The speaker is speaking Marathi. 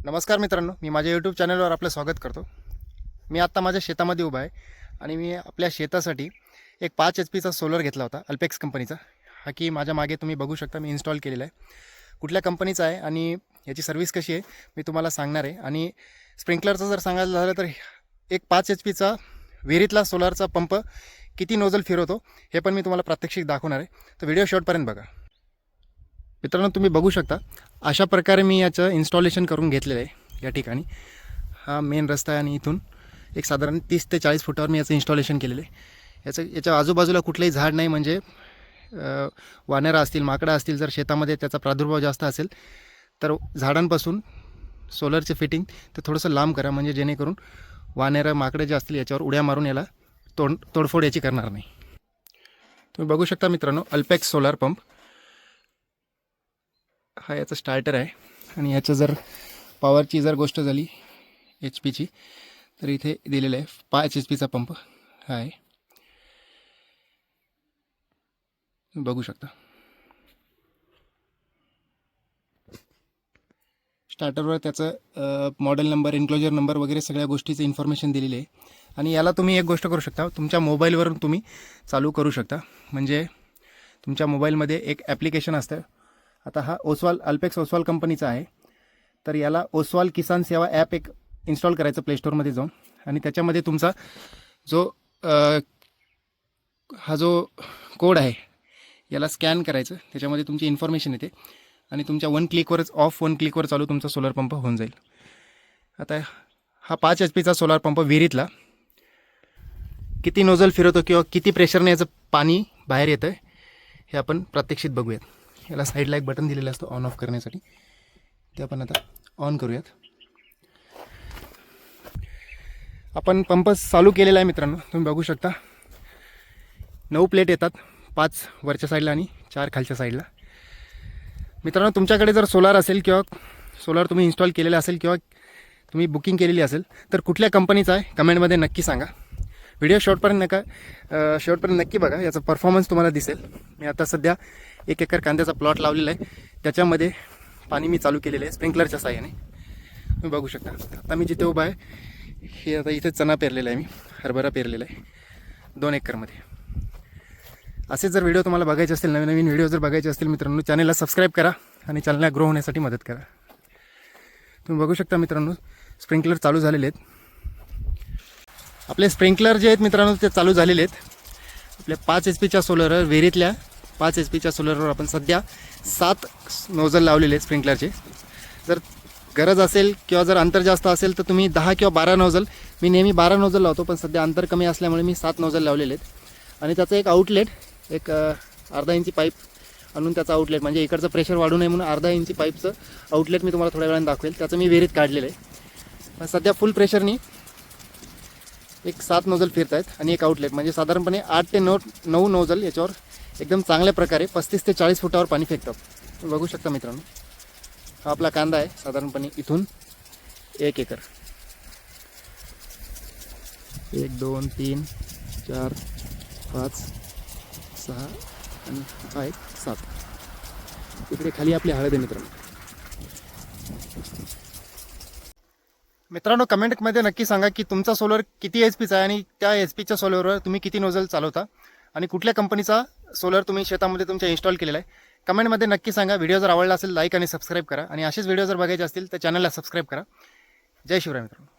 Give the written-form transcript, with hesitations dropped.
नमस्कार मित्रांनो, मी माझ्या यूट्यूब चॅनलवर आपलं स्वागत करतो. मी आत्ता माझ्या शेतामध्ये उभा आहे आणि मी आपल्या शेतासाठी एक 5 HP सोलर घेतला होता अल्पेक्स कंपनीचा. हा की माझ्या मागे तुम्ही बघू शकता मी इन्स्टॉल केलेला आहे. कुठल्या कंपनीचा आहे आणि याची सर्व्हिस कशी आहे मी तुम्हाला सांगणार आहे. आणि स्प्रिंकलरचं जर सांगायला झालं तर एक 5 HP विहिरीतला सोलारचा पंप किती नोजल फिरवतो हे पण मी तुम्हाला प्रात्यक्षिक दाखवणार आहे. तर व्हिडिओ शेवटपर्यंत बघा. मित्रांनो, तुम्ही बघू शकता अशा प्रकारे मी याचं इन्स्टॉलेशन करून घेतलेलं आहे. या ठिकाणी हा मेन रस्ता आहे आणि इथून एक साधारण 30 ते 40 फुटावर मी याचं इन्स्टॉलेशन केलेलं आहे. याच्या आजूबाजूला कुठलंही झाड नाही, म्हणजे वानरं असतील, माकडं असतील, जर शेतामध्ये त्याचा प्रादुर्भाव जास्त असेल तर झाडांपासून सोलरचे फिटिंग ते थोडंसं लांब करा, म्हणजे जेणेकरून वानरं माकडं जे असतील याच्यावर उड्या मारून याला तोडफोड याची करणार नाही. तुम्ही बघू शकता मित्रांनो, अल्पेक्स सोलार पंप हा याचा स्टार्टर आहे. आणि याचं जर पॉवरची जर गोष्ट झाली HP तर इथे दिलेलं आहे 5 HP पंप हा आहे, बघू शकता. स्टार्टरवर त्याचं मॉडेल नंबर, इन्क्लोजर नंबर वगैरे सगळ्या गोष्टीचं इन्फॉर्मेशन दिलेली आहे. आणि याला तुम्ही एक गोष्ट करू शकता, तुमच्या मोबाईलवरून तुम्ही चालू करू शकता. म्हणजे तुमच्या मोबाईलमध्ये एक ॲप्लिकेशन असतं. आता हा अल्पेक्स ओसवाल कंपनीचा आहे, तर याला ओसवाल किसान सेवा ॲप एक इन्स्टॉल करायचं प्लेस्टोरमध्ये जाऊन. आणि त्याच्यामध्ये तुमचा जो हा जो कोड आहे याला स्कॅन करायचं, त्याच्यामध्ये तुमची इन्फॉर्मेशन येते आणि तुमच्या वन क्लिकवर चालू तुमचा सोलर पंप होऊन जाईल. आता हा 5 HP सोलार पंप विहिरीतला किती नोजल फिरवतो किंवा किती प्रेशरने याचं पाणी बाहेर येतं हे आपण प्रात्यक्षिक बघूयात. याला साईडला एक बटन दिलेलं असतं ऑन ऑफ करण्यासाठी, ते आपण आता ऑन करूयात. आपण पंप चालू केलेला आहे मित्रांनो, तुम्ही बघू शकता. 9 प्लेट येतात, 5 वरच्या साईडला आणि 4 खालच्या साईडला. मित्रांनो, तुमच्याकडे जर सोलार असेल किंवा सोलार तुम्ही इन्स्टॉल केलेलं असेल किंवा तुम्ही बुकिंग केलेली असेल तर कुठल्या कंपनीचा आहे कमेंटमध्ये नक्की सांगा. व्हिडिओ शेवटपर्यंत नक्की बघा, याचा परफॉर्मन्स तुम्हाला दिसेल. मी आता सध्या 1 एकर कांद्याचा प्लॉट लावलेला आहे, त्याच्यामध्ये पाणी मी चालू केलेलं आहे स्प्रिंकलरच्या साहाय्याने. तुम्ही बघू शकता. आता मी जिथे उभा आहे हे आता इथे चणा पेरलेला आहे, मी हरभरा पेरलेला आहे 2 एकरमध्ये. असे जर व्हिडिओ तुम्हाला बघायचे असतील, नवीन नवीन व्हिडिओ जर बघायचे असतील मित्रांनो, चॅनलला सबस्क्राईब करा आणि चॅनलला ग्रो होण्यासाठी मदत करा. तुम्ही बघू शकता मित्रांनो, स्प्रिंकलर चालू झालेले आहेत. आपले स्प्रिंकलर जे आहेत मित्रांनो ते चालू झालेले आहेत. आपल्या 5 HP सोलरवर, विहिरीतल्या 5 HP सोलरवर आपण सध्या 7 नोजल लावलेले आहेत स्प्रिंकलरचे. जर गरज असेल किंवा जर अंतर जास्त असेल तर तुम्ही 10 किंवा 12 नोजल, मी नेहमी 12 नोजल लावतो, पण सध्या अंतर कमी असल्यामुळे मी 7 नोजल लावलेले आहेत. आणि त्याचं एक आउटलेट, एक अर्धा इंची पाईप आणून त्याचा आउटलेट, म्हणजे इकडचं प्रेशर वाढू नये म्हणून अर्धा इंची पाईपचं आउटलेट मी तुम्हाला थोड्या वेळाने दाखवेल. त्याचं मी विहिरीत काढलेलं आहे. पण सध्या फुल प्रेशरनी एक 7 नोजल फिरत आहेत आणि एक आउटलेट, म्हणजे साधारणपणे 8 ते 9 नोजल याच्यावर एकदम चांगल्या प्रकारे 35 ते 40 फुटावर पाणी फेकतात. तुम्ही बघू शकता मित्रांनो, हा आपला कांदा आहे साधारणपणे इथून 1 एकर, 1 2 3 4 5 6 आणि हा एक 7. इकडे खाली आपली हळद आहे मित्रांनो, कमेंटमध्ये नक्की सांगा की तुमचा सोलर किती HPचा आहे आणि त्या HPच्या सोलरवर तुम्ही किती नोजल चालवता आणि कुठल्या कंपनीचा सोलर तुम्ही शेतामध्ये तुमच्या इन्स्टॉल केलेला आहे. कमेंटमध्ये नक्की सांगा. व्हिडिओ जर आवडला असेल लाईक आणि सबस्क्राईब करा आणि असेच व्हिडिओ जर बघायचे असतील तर चॅनलला सबस्क्राईब करा. जय शिवराय मित्रांनो.